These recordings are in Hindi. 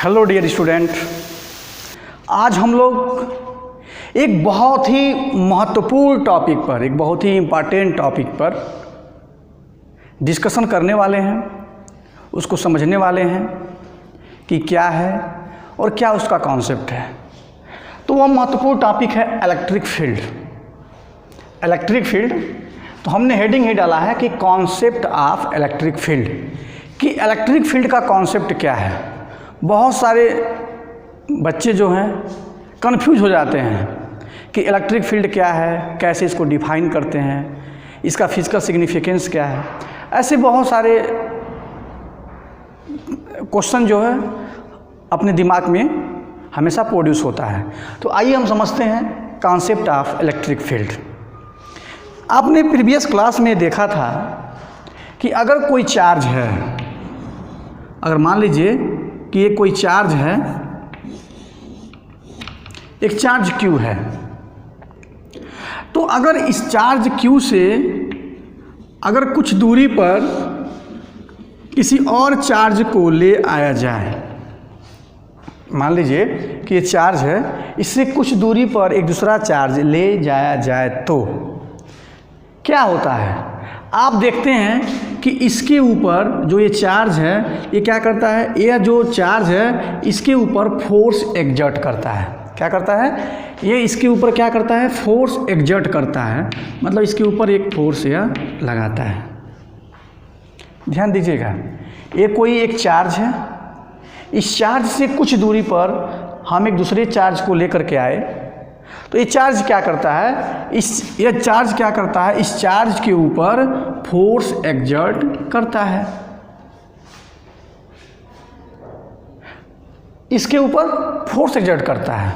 हेलो डियर स्टूडेंट, आज हम लोग एक बहुत ही महत्वपूर्ण टॉपिक पर, एक बहुत ही इम्पॉर्टेंट टॉपिक पर डिस्कशन करने वाले हैं, उसको समझने वाले हैं कि क्या है और क्या उसका कॉन्सेप्ट है। तो वह महत्वपूर्ण टॉपिक है इलेक्ट्रिक फील्ड। इलेक्ट्रिक फील्ड, तो हमने हेडिंग ही डाला है कि कॉन्सेप्ट ऑफ इलेक्ट्रिक फील्ड, कि इलेक्ट्रिक फील्ड का कॉन्सेप्ट क्या है। बहुत सारे बच्चे जो हैं कंफ्यूज हो जाते हैं कि इलेक्ट्रिक फील्ड क्या है, कैसे इसको डिफाइन करते हैं, इसका फिजिकल सिग्निफिकेंस क्या है। ऐसे बहुत सारे क्वेश्चन जो है अपने दिमाग में हमेशा प्रोड्यूस होता है। तो आइए हम समझते हैं कॉन्सेप्ट ऑफ इलेक्ट्रिक फील्ड। आपने प्रीवियस क्लास में देखा था कि अगर कोई चार्ज है, अगर मान लीजिए कि ये कोई चार्ज है, एक चार्ज Q है, तो अगर इस चार्ज Q से अगर कुछ दूरी पर किसी और चार्ज को ले आया जाए, मान लीजिए कि ये चार्ज है, इससे कुछ दूरी पर एक दूसरा चार्ज ले जाया जाए तो क्या होता है। आप देखते हैं कि इसके ऊपर जो ये चार्ज है, ये क्या करता है, यह जो चार्ज है इसके ऊपर फोर्स एक्सर्ट करता है। क्या करता है, ये इसके ऊपर क्या करता है, फोर्स एक्सर्ट करता है, मतलब इसके ऊपर एक फोर्स यह लगाता है। ध्यान दीजिएगा, ये कोई एक चार्ज है, इस चार्ज से कुछ दूरी पर हम एक दूसरे चार्ज को लेकर के आए, तो ये चार्ज क्या करता है, ये चार्ज क्या करता है, इस चार्ज के ऊपर फोर्स एक्सर्ट करता है, इसके ऊपर फोर्स एक्सर्ट करता है।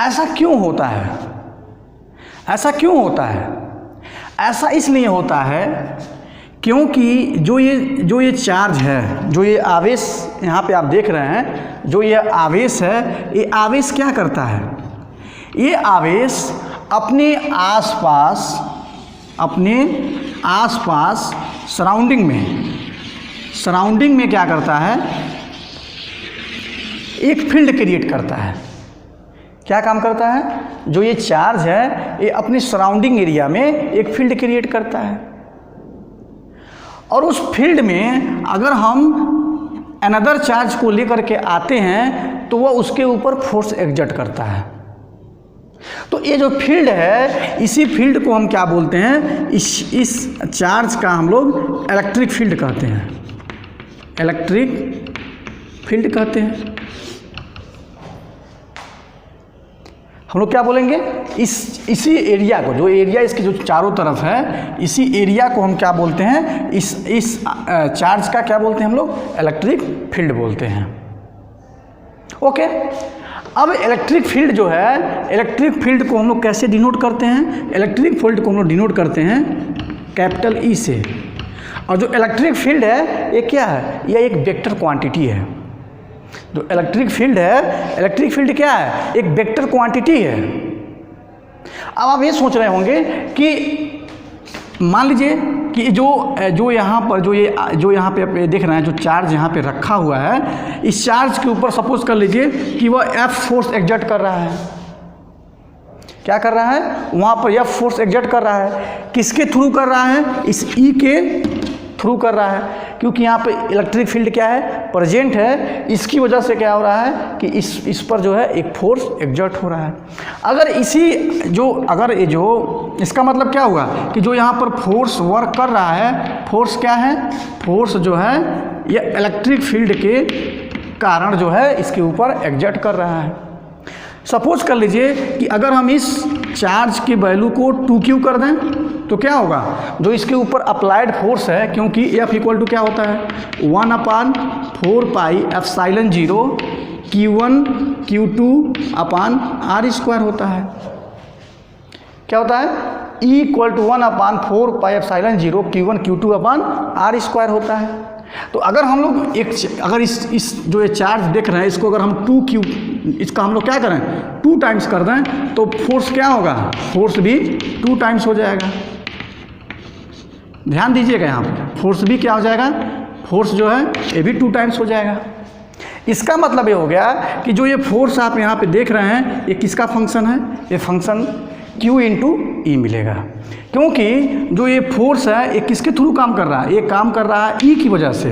ऐसा क्यों होता है, ऐसा क्यों होता है? ऐसा इसलिए होता है क्योंकि जो ये चार्ज है, जो ये आवेश यहाँ पे आप देख रहे हैं, जो ये आवेश है, ये आवेश क्या करता है, ये आवेश अपने आसपास सराउंडिंग में क्या करता है, एक फील्ड क्रिएट करता है। क्या काम करता है, जो ये चार्ज है ये अपनी सराउंडिंग एरिया में एक फील्ड क्रिएट करता है, और उस फील्ड में अगर हम अनदर चार्ज को लेकर के आते हैं तो वह उसके ऊपर फोर्स एक्सर्ट करता है। तो ये जो फील्ड है, इसी फील्ड को हम क्या बोलते हैं, इस चार्ज का हम लोग इलेक्ट्रिक फील्ड कहते हैं, इलेक्ट्रिक फील्ड कहते हैं। हम लोग क्या बोलेंगे, इसी एरिया को, जो एरिया इसके जो चारों तरफ है, इसी एरिया को हम क्या बोलते हैं, इस चार्ज का क्या बोलते हैं हम लोग, इलेक्ट्रिक फील्ड बोलते हैं। ओके, अब इलेक्ट्रिक फील्ड जो है, इलेक्ट्रिक फील्ड को हम लोग कैसे डिनोट करते हैं, इलेक्ट्रिक फील्ड को हम लोग डिनोट करते हैं कैपिटल E से। और जो इलेक्ट्रिक फील्ड है ये क्या है, यह एक वेक्टर क्वांटिटी है। जो इलेक्ट्रिक फील्ड है, इलेक्ट्रिक फील्ड क्या है, एक वेक्टर क्वांटिटी है। अब आप ये सोच रहे होंगे कि मान लीजिए कि जो यहाँ पर जो यहाँ पे देख रहे हैं, जो चार्ज यहाँ पे रखा हुआ है, इस चार्ज के ऊपर सपोज कर लीजिए कि वह F फोर्स एक्सर्ट कर रहा है। क्या कर रहा है, वहाँ पर F फोर्स एक्सर्ट कर रहा है। किसके थ्रू कर रहा है, इस E के थ्रू कर रहा है, क्योंकि यहाँ पे इलेक्ट्रिक फील्ड क्या है, प्रेजेंट है। इसकी वजह से क्या हो रहा है कि इस पर जो है एक फोर्स एक्सर्ट हो रहा है। अगर ये जो इसका मतलब क्या हुआ कि जो यहाँ पर फोर्स वर्क कर रहा है, फोर्स क्या है, फोर्स जो है ये इलेक्ट्रिक फील्ड के कारण जो है इसके ऊपर एक्सर्ट कर रहा है। सपोज कर लीजिए कि अगर हम इस चार्ज की वैल्यू को 2Q कर दें तो क्या होगा, जो इसके ऊपर अप्लाइड फोर्स है, क्योंकि F इक्वल टू क्या होता है, 1/4 pi epsilon 0 Q1 Q2 upon R² होता है। क्या होता है, E equal to 1/4 pi epsilon 0 Q1 Q2 upon R² होता है। तो अगर हम लोग अगर इस जो ये चार्ज देख रहे हैं, इसको अगर हम 2Q, इसका हम लोग क्या करें, 2 टाइम्स कर दें, तो फोर्स क्या होगा, फोर्स भी 2 टाइम्स हो जाएगा। ध्यान दीजिएगा, यहाँ पर फोर्स भी क्या हो जाएगा, फोर्स जो है ये भी 2 टाइम्स हो जाएगा। इसका मतलब ये हो गया कि जो ये फोर्स आप यहाँ पे देख रहे हैं ये किसका फंक्शन है, ये फंक्शन Q इंटू ई मिलेगा, क्योंकि जो ये फोर्स है ये किसके थ्रू काम कर रहा है, ये काम कर रहा है E की वजह से।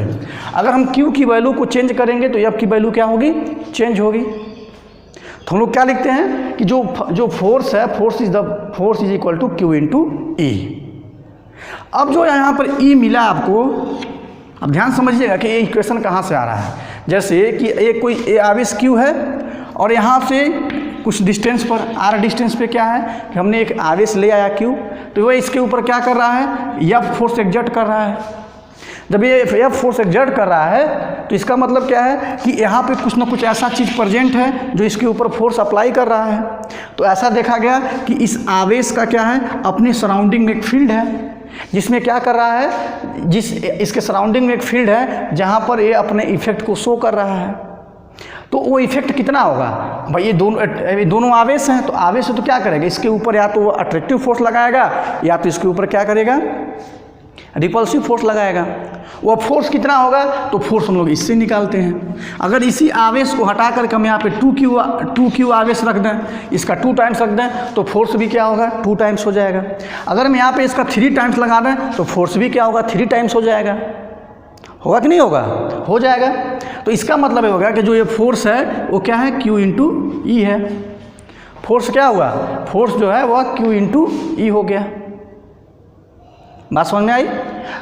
अगर हम Q की वैल्यू को चेंज करेंगे तो F की वैल्यू क्या होगी, चेंज होगी। तो हम लोग क्या लिखते हैं कि जो फोर्स है, force is equal to Q into E. अब जो यहाँ पर E मिला आपको, अब ध्यान समझिएगा कि ये इक्वेशन कहाँ से आ रहा है। जैसे कि एक कोई आवेश Q है और यहाँ से कुछ डिस्टेंस पर R डिस्टेंस पे क्या है कि हमने एक आवेश ले आया Q, तो वह इसके ऊपर क्या कर रहा है, F फोर्स एक्सर्ट कर रहा है। जब ये F फोर्स एक्सर्ट कर रहा है तो इसका मतलब क्या है कि यहाँ पे कुछ ना कुछ ऐसा चीज़ प्रेजेंट है जो इसके ऊपर फोर्स अप्लाई कर रहा है। तो ऐसा देखा गया कि इस आवेश का क्या है, अपने सराउंडिंग में एक फील्ड है जिसमें क्या कर रहा है, इसके सराउंडिंग में एक फील्ड है जहाँ पर ये अपने इफेक्ट को शो कर रहा है। तो वो इफेक्ट कितना होगा भाई, ये दोनों आवेश हैं, तो आवेश तो क्या करेगा, इसके ऊपर या तो वो अट्रैक्टिव फोर्स लगाएगा या तो इसके ऊपर क्या करेगा, रिपल्सिव फोर्स लगाएगा। वो फोर्स कितना होगा, तो फोर्स हम लोग इससे निकालते हैं। अगर इसी आवेश को हटा कर हम यहाँ पे 2Q आवेश रख दें, इसका 2 टाइम्स रख दें, तो फोर्स भी क्या होगा, 2 टाइम्स हो जाएगा। अगर हम यहाँ पे इसका 3 टाइम्स लगा दें तो फोर्स भी क्या होगा, 3 टाइम्स हो जाएगा। होगा कि नहीं होगा, हो जाएगा। तो इसका मतलब ये होगा कि जो ये फोर्स है वो क्या है, Q इंटू ई है। फोर्स क्या हुआ, फोर्स जो है वह Q इंटू ई हो गया। बात समझ में आई।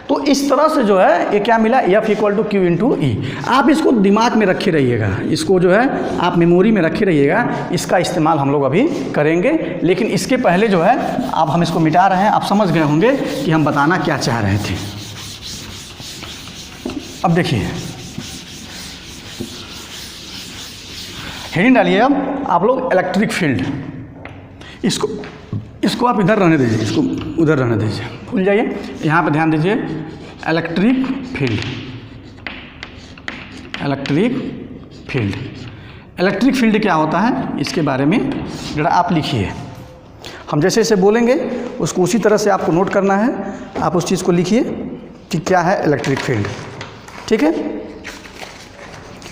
तो इस तरह से जो है ये क्या मिला, F equal to Q into E. आप इसको दिमाग में रखे रहिएगा, इसको जो है आप मेमोरी में रखे रहिएगा, इसका इस्तेमाल हम लोग अभी करेंगे। लेकिन इसके पहले जो है अब हम इसको मिटा रहे हैं, आप समझ गए होंगे कि हम बताना क्या चाह रहे थे। अब देखिए हेडिंग डालिए अब आप लोग इलेक्ट्रिक फील्ड, इसको आप इधर रहने दीजिए, इसको उधर रहने दीजिए, भूल जाइए। यहाँ पे ध्यान दीजिए, इलेक्ट्रिक फील्ड, इलेक्ट्रिक फील्ड क्या होता है इसके बारे में जरा आप लिखिए। हम जैसे जैसे बोलेंगे उसको उसी तरह से आपको नोट करना है। आप उस चीज़ को लिखिए कि क्या है इलेक्ट्रिक फील्ड, ठीक है।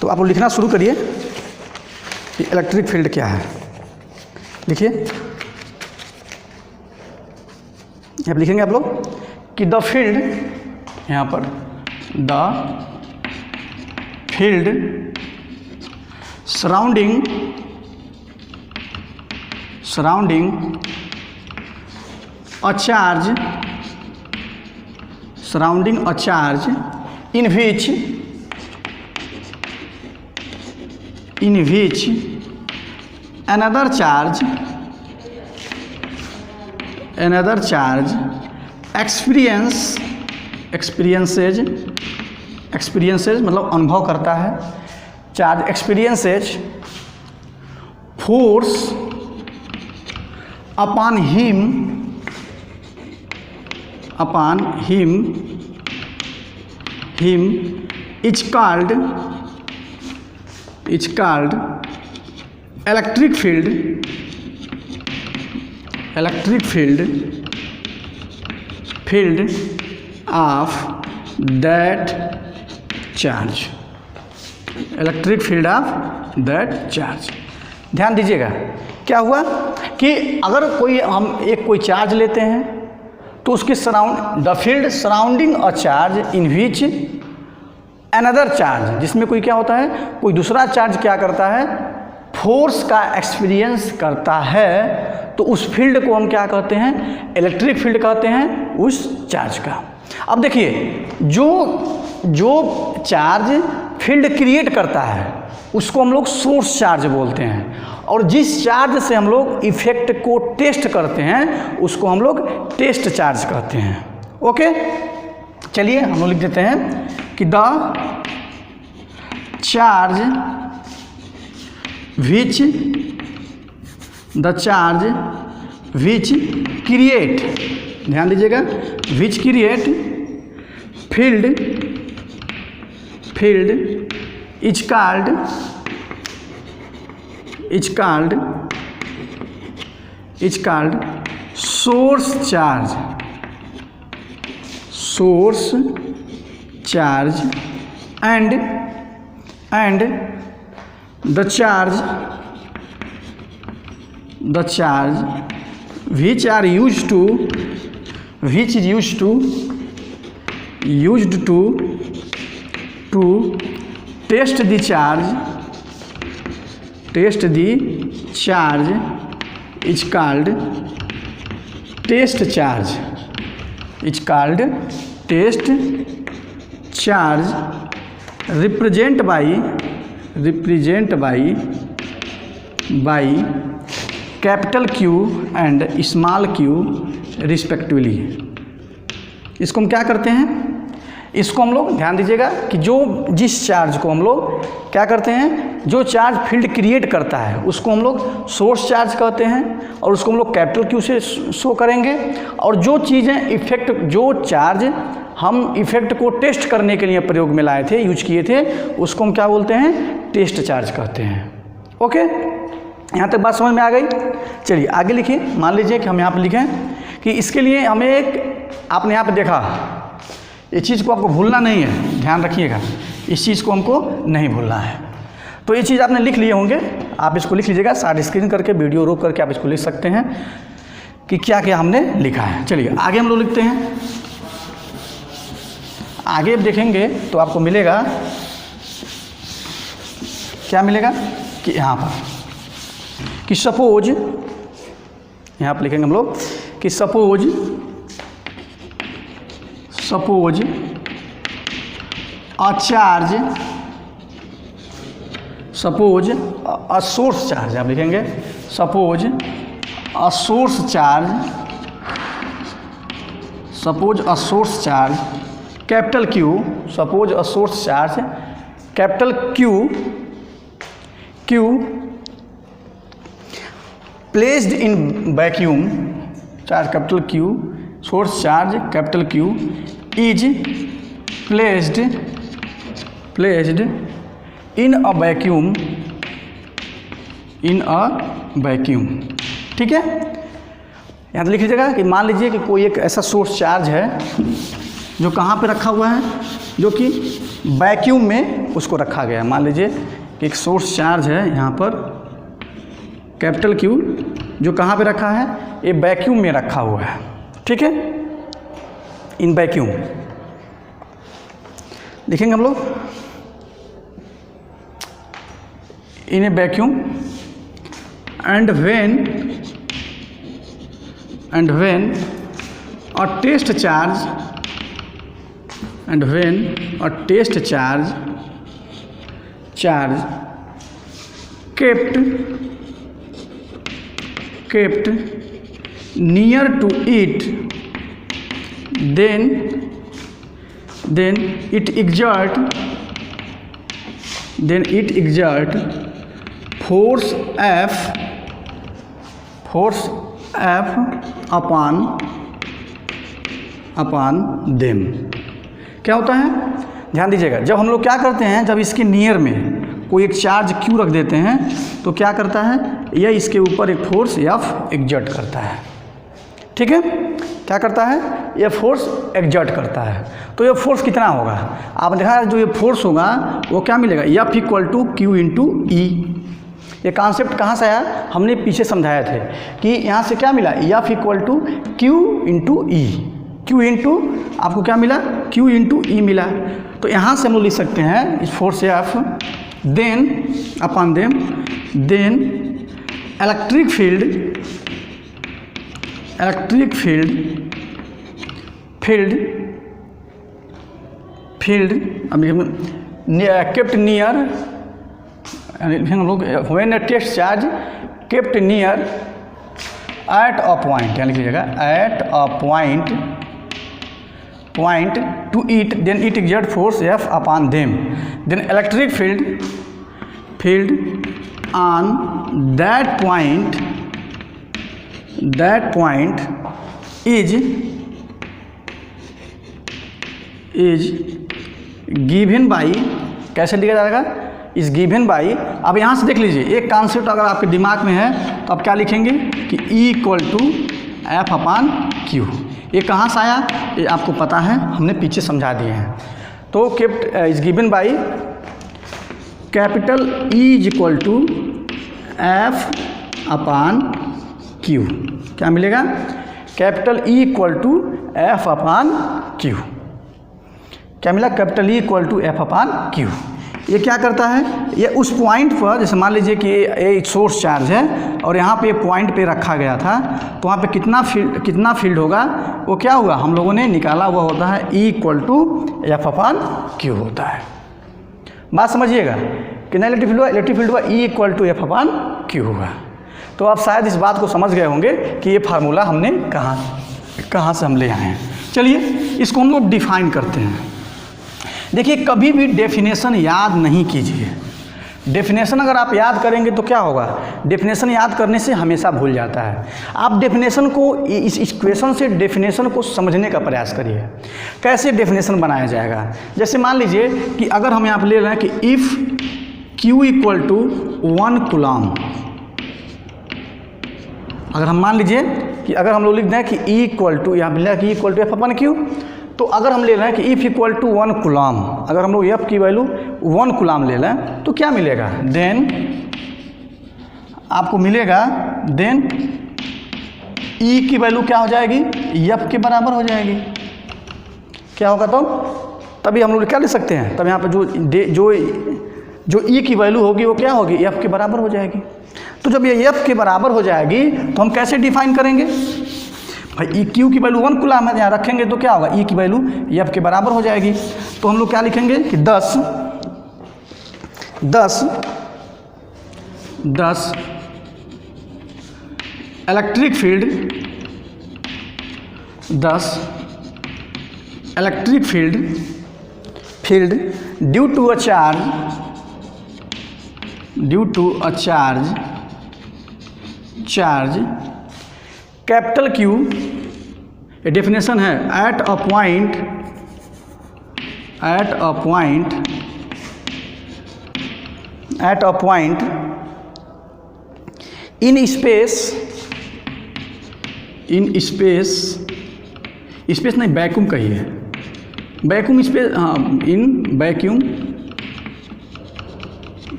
तो आप लिखना शुरू करिए कि इलेक्ट्रिक फील्ड क्या है, लिखिए। अब लिखेंगे आप लोग कि द फील्ड, यहाँ पर the field surrounding a charge in which another charge experiences मतलब अनुभव करता है, charge experiences force upon him is called electric field of that charge, electric field of that charge. ध्यान दीजिएगा क्या हुआ कि अगर कोई चार्ज लेते हैं तो उसके the field surrounding a charge in which another charge, जिसमें कोई क्या होता है, कोई दूसरा चार्ज क्या करता है, फोर्स का एक्सपीरियंस करता है, तो उस फील्ड को हम क्या कहते हैं, इलेक्ट्रिक फील्ड कहते हैं उस चार्ज का। अब देखिए जो चार्ज फील्ड क्रिएट करता है उसको हम लोग सोर्स चार्ज बोलते हैं, और जिस चार्ज से हम लोग इफेक्ट को टेस्ट करते हैं उसको हम लोग टेस्ट चार्ज कहते हैं। ओके, चलिए हम लोग लिख देते हैं कि द चार्ज विच क्रिएट, ध्यान दीजिएगा, which create field is called source charge and and the charge which are used to test the charge is called test charge, represent by capital Q and small q respectively। इसको हम क्या करते हैं, इसको हम लोग ध्यान दीजिएगा कि जिस चार्ज को हम लोग क्या करते हैं, जो चार्ज फील्ड क्रिएट करता है उसको हम लोग सोर्स चार्ज कहते हैं और उसको हम लोग कैपिटल क्यू से शो करेंगे। और जो चीज़ें इफेक्ट, जो चार्ज हम इफेक्ट को टेस्ट करने के लिए प्रयोग में लाए थे, यूज किए थे, उसको हम क्या बोलते हैं, टेस्ट चार्ज कहते हैं। ओके, यहाँ तक बात समझ में आ गई। चलिए आगे लिखिए। मान लीजिए कि हम यहाँ पर लिखें कि इसके लिए हमें आपने यहाँ पर देखा, ये चीज़ को आपको भूलना नहीं है, ध्यान रखिएगा, इस चीज़ को हमको नहीं भूलना है। तो ये चीज़ आपने लिख लिए होंगे, आप इसको लिख लीजिएगा, शार्ट स्क्रीन करके वीडियो रोक करके आप इसको लिख सकते हैं कि क्या क्या हमने लिखा है। चलिए आगे हम लोग लिखते हैं। आगे देखेंगे तो आपको मिलेगा, क्या मिलेगा कि यहाँ पर कि सपोज, यहाँ पर लिखेंगे हम लोग कि सपोज a सोर्स चार्ज, आप लिखेंगे suppose a source charge capital Q, suppose a source charge capital Q placed in vacuum, charge capital Q, source charge capital Q is placed in a vacuum. ठीक है, यहाँ तो लिख लीजिएगा कि मान लीजिए कि कोई एक ऐसा सोर्स चार्ज है जो कहाँ पे रखा हुआ है, जो कि वैक्यूम में उसको रखा गया है। मान लीजिए कि एक सोर्स चार्ज है यहाँ पर कैपिटल Q, जो कहाँ पे रखा है, ये वैक्यूम में रखा हुआ है। ठीक है, इन वैक्यूम लिखेंगे हम लोग, in a vacuum and when a test charge kept near to it, then it exert force F upon them। क्या होता है, ध्यान दीजिएगा, जब हम लोग क्या करते हैं, जब इसके नियर में कोई एक चार्ज Q रख देते हैं तो क्या करता है, यह इसके ऊपर एक फोर्स F एग्जर्ट करता है। ठीक है, क्या करता है, यह फोर्स एग्जर्ट करता है। तो यह फोर्स कितना होगा, आपने देखा जो ये फोर्स होगा वो क्या मिलेगा, F equal to Q into E. ये कॉन्सेप्ट कहाँ से आया, हमने पीछे समझाया थे कि यहाँ से क्या मिला, F equal to Q into E, Q into आपको क्या मिला, Q इंटू ई मिला। तो यहाँ से हम लोग लिख सकते हैं इस force F then upon them, then electric field kept near, हम लोग when a test charge kept near at a point, यानी लिखिएगा at a point to it, then it exert force F upon them, then electric field on that point is given by, कैसे लिखा जाएगा, इज गिवन बाई। अब यहाँ से देख लीजिए, एक कॉन्सेप्ट अगर आपके दिमाग में है तो आप क्या लिखेंगे कि E equal to F upon Q। ये कहाँ से आया, ये आपको पता है, हमने पीछे समझा दिए हैं। तो kept is given by capital E is equal to F upon Q। क्या मिलेगा? Capital E equal to F upon Q। क्या मिला? Capital E equal to F upon Q। ये क्या करता है? ये उस पॉइंट पर, जैसे मान लीजिए कि ये सोर्स चार्ज है और यहाँ पे पॉइंट पे रखा गया था, तो वहाँ पे कितना फील्ड होगा, वो क्या हुआ हम लोगों ने निकाला हुआ होता है, E equal to F upon Q होता है। बात समझिएगा कि ना, इलेक्ट्रिक फील्ड हुआ E equal to F upon Q होगा। तो आप शायद इस बात को समझ गए होंगे कि ये फार्मूला हमने कहाँ से हम ले आए हैं। चलिए इसको हम लोग डिफाइन करते हैं। देखिए, कभी भी डेफिनेशन याद नहीं कीजिए। डेफिनेशन अगर आप याद करेंगे तो क्या होगा, डेफिनेशन याद करने से हमेशा भूल जाता है। आप डेफिनेशन को, इस इक्वेशन से डेफिनेशन को समझने का प्रयास करिए, कैसे डेफिनेशन बनाया जाएगा। जैसे मान लीजिए कि अगर हम यहाँ पर ले रहे हैं कि if Q equal to 1 coulomb, अगर हम मान लीजिए कि अगर हम लोग लिख दें कि E इक्वल टू, यहाँ मिला कि E equal to F upon Q, तो अगर हम ले रहे हैं कि इफ़ इक्वल टू 1 कूलम, अगर हम लोग F की वैल्यू 1 कूलम ले लें तो क्या मिलेगा, देन आपको मिलेगा, देन E की वैल्यू क्या हो जाएगी, F के बराबर हो जाएगी। क्या होगा तो तभी हम लोग क्या ले सकते हैं, तब यहाँ पर जो E की वैल्यू होगी वो क्या होगी, F के बराबर हो जाएगी। तो जब ये F के बराबर हो जाएगी तो हम कैसे डिफाइन करेंगे भाई, Q की वैल्यू 1 कूलम है, यहाँ रखेंगे तो क्या होगा, E की वैल्यू F के बराबर हो जाएगी। तो हम लोग क्या लिखेंगे कि 10 electric field due to a charge capital Q, ये डेफिनेशन है, at a point in space नहीं, वैक्यूम कहिए, वैक्यूम स्पेस, हाँ, in vacuum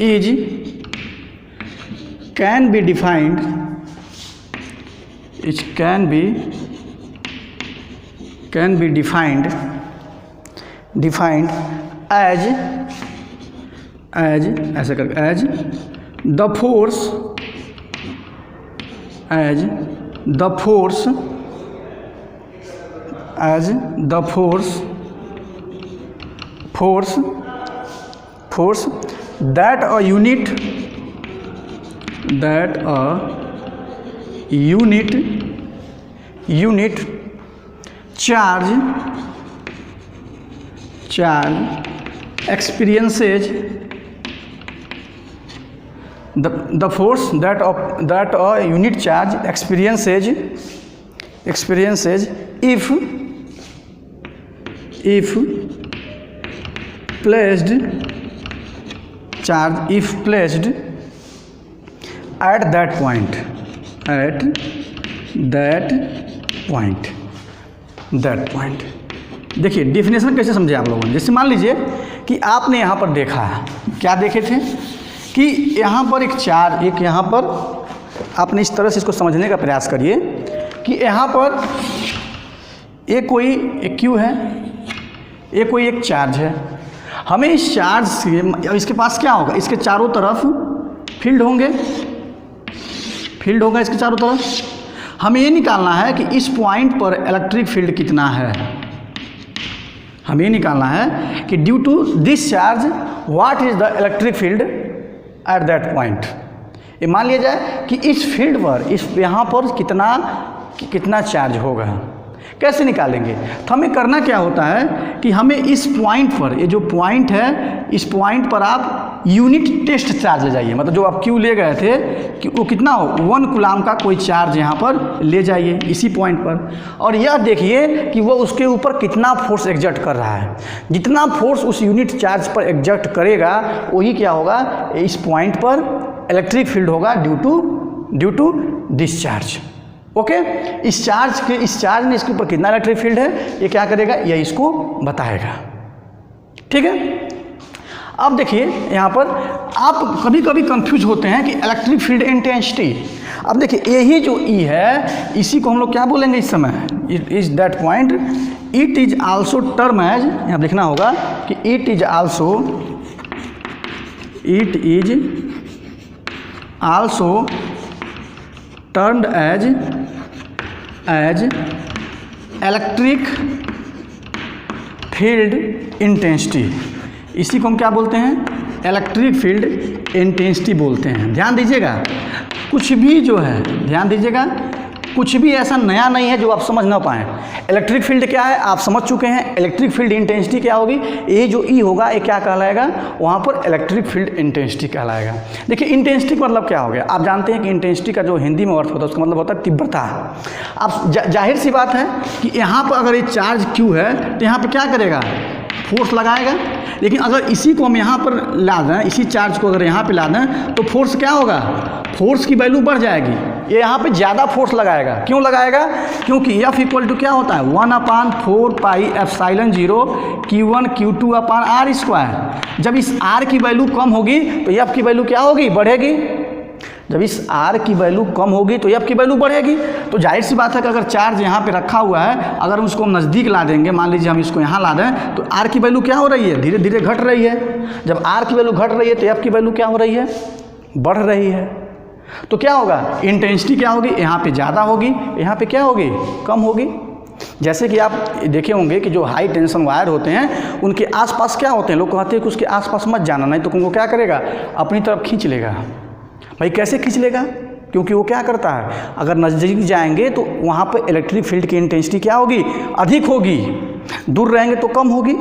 is can be defined as ऐसे करके as the force that a unit charge experiences, the force that a unit charge experiences if placed at that point, देखिए डेफिनेशन कैसे समझे आप लोगों ने। जैसे मान लीजिए कि आपने यहाँ पर देखा है, क्या देखे थे कि यहाँ पर एक यहाँ पर आपने इस तरह से इसको समझने का प्रयास करिए कि यहाँ पर एक Q है, कोई एक चार्ज है। हमें इस चार्ज से, इसके पास क्या होगा, इसके चारों तरफ फील्ड होगा इसके चारों तरफ। हमें ये निकालना है कि इस पॉइंट पर इलेक्ट्रिक फील्ड कितना है। हमें ये निकालना है कि due to this charge what is the electric field at that point. ये मान लिया जाए कि इस फील्ड पर, यहाँ पर कितना चार्ज होगा। कैसे निकालेंगे, तो हमें करना क्या होता है कि हमें इस पॉइंट पर, ये जो पॉइंट है, इस पॉइंट पर आप यूनिट टेस्ट चार्ज ले जाइए। मतलब जो आप Q ले गए थे कि वो कितना हो, 1 कूलम का कोई चार्ज यहाँ पर ले जाइए इसी पॉइंट पर, और यह देखिए कि वो उसके ऊपर कितना फोर्स एग्जर्ट कर रहा है। जितना फोर्स उस यूनिट चार्ज पर एग्जर्ट करेगा वही क्या होगा, इस पॉइंट पर इलेक्ट्रिक फील्ड होगा ड्यू टू डिस्चार्ज। ओके, इस चार्ज ने इसके ऊपर कितना इलेक्ट्रिक फील्ड है ये क्या करेगा, ये इसको बताएगा। ठीक है, अब देखिए यहाँ पर आप कभी कभी कंफ्यूज होते हैं कि इलेक्ट्रिक फील्ड इंटेंसिटी। अब देखिए यही जो ई है इसी को हम लोग क्या बोलेंगे इस समय, it is that point, it is also term as, यहाँ देखना होगा कि it is also termed as electric field intensity. इसी को हम क्या बोलते हैं, इलेक्ट्रिक फील्ड इंटेंसिटी बोलते हैं। ध्यान दीजिएगा, कुछ भी जो है, ध्यान दीजिएगा, कुछ भी ऐसा नया नहीं है जो आप समझ ना पाएँ। इलेक्ट्रिक फील्ड क्या है आप समझ चुके हैं, इलेक्ट्रिक फील्ड इंटेंसिटी क्या होगी, ये जो ई होगा ये क्या कहलाएगा, वहाँ पर इलेक्ट्रिक फील्ड इंटेंसिटी कहलाएगा। देखिए इंटेंसिटी का मतलब क्या हो गया, आप जानते हैं कि इंटेंसिटी का जो हिंदी में अर्थ होता है उसका मतलब होता है तीव्रता। आप जाहिर सी बात है कि यहाँ पर अगर ये चार्ज क्यू है तो यहाँ पर क्या करेगा, फोर्स लगाएगा। लेकिन अगर इसी को हम यहाँ पर ला दें, इसी चार्ज को अगर यहाँ पे ला दें तो फोर्स क्या होगा, फोर्स की वैल्यू बढ़ जाएगी, ये यहाँ पे ज़्यादा फोर्स लगाएगा। क्यों लगाएगा, क्योंकि F इक्वल टू क्या होता है 1/4 पाई एप्सिलॉन 0 Q1 Q2 अपान R स्क्वायर। जब इस R की वैल्यू कम होगी तो F की वैल्यू क्या होगी, बढ़ेगी। जब इस R की वैल्यू कम होगी तो F की वैल्यू बढ़ेगी। तो जाहिर सी बात है कि अगर चार्ज यहाँ पे रखा हुआ है, अगर उसको हम नज़दीक ला देंगे, मान लीजिए हम इसको यहाँ ला दें, तो R की वैल्यू क्या हो रही है, धीरे धीरे घट रही है। जब R की वैल्यू घट रही है तो F की वैल्यू क्या हो रही है, बढ़ रही है। तो क्या होगा, इंटेंसिटी क्या होगी, यहाँ पे ज़्यादा होगी, यहाँ पे क्या होगी, कम होगी। जैसे कि आप देखे होंगे कि जो हाई टेंशन वायर होते हैं उनके आसपास क्या होते हैं, लोग कहते हैं कि उसके आसपास मत जाना, नहीं तो उनको क्या करेगा, अपनी तरफ खींच लेगा। भाई कैसे खींच लेगा, क्योंकि वो क्या करता है, अगर नज़दीक जाएंगे तो वहाँ पर इलेक्ट्रिक फील्ड की इंटेंसिटी क्या होगी, अधिक होगी, दूर रहेंगे तो कम होगी।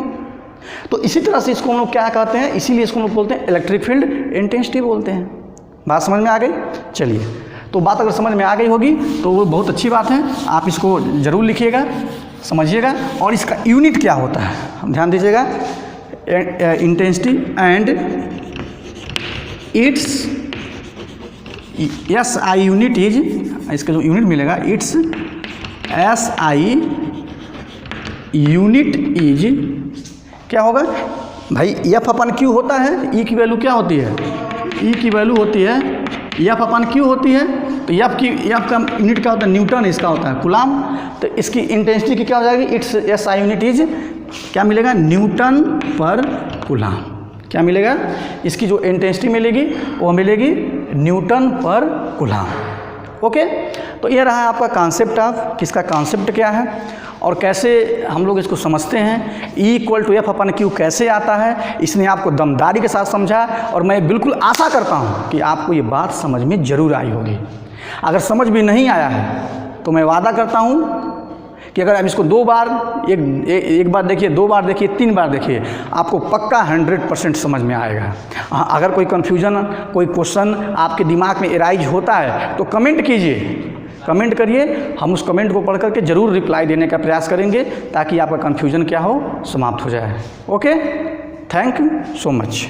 तो इसी तरह से इसको हम लोग क्या कहते हैं, इसीलिए इसको हम लोग बोलते हैं इलेक्ट्रिक फील्ड इंटेंसिटी बोलते हैं। बात समझ में आ गई। चलिए, तो बात अगर समझ में आ गई होगी तो वो बहुत अच्छी बात है, आप इसको ज़रूर लिखिएगा, समझिएगा। और इसका यूनिट क्या होता है, हम ध्यान दीजिएगा, intensity and it's SI unit is, इसका जो यूनिट मिलेगा, इट्स SI यूनिट इज क्या होगा भाई, F/Q होता है, E की वैल्यू क्या होती है, E की वैल्यू होती है F/Q होती है। तो F का यूनिट क्या होता है, न्यूटन, इसका होता है कूलाम। तो इसकी इंटेंसिटी की क्या हो जाएगी, इट्स SI यूनिट इज क्या मिलेगा, न्यूटन पर कूलाम। क्या मिलेगा, इसकी जो इंटेंसिटी मिलेगी वो मिलेगी न्यूटन पर कूलाम। ओके, तो ये रहा आपका कॉन्सेप्ट ऑफ, किसका कॉन्सेप्ट क्या है और कैसे हम लोग इसको समझते हैं। E = F/Q कैसे आता है, इसने आपको दमदारी के साथ समझा और मैं बिल्कुल आशा करता हूँ कि आपको ये बात समझ में ज़रूर आई होगी। अगर समझ में नहीं आया है तो मैं वादा करता हूँ कि अगर आप इसको 2 बार, एक बार देखिए, 2 बार देखिए, 3 बार देखिए, आपको पक्का 100% समझ में आएगा। अगर कोई कन्फ्यूजन, कोई क्वेश्चन आपके दिमाग में एराइज होता है तो कमेंट कीजिए, कमेंट करिए, हम उस कमेंट को पढ़ करके ज़रूर रिप्लाई देने का प्रयास करेंगे ताकि आपका कन्फ्यूजन क्या हो, समाप्त हो जाए। Okay, thank you so much.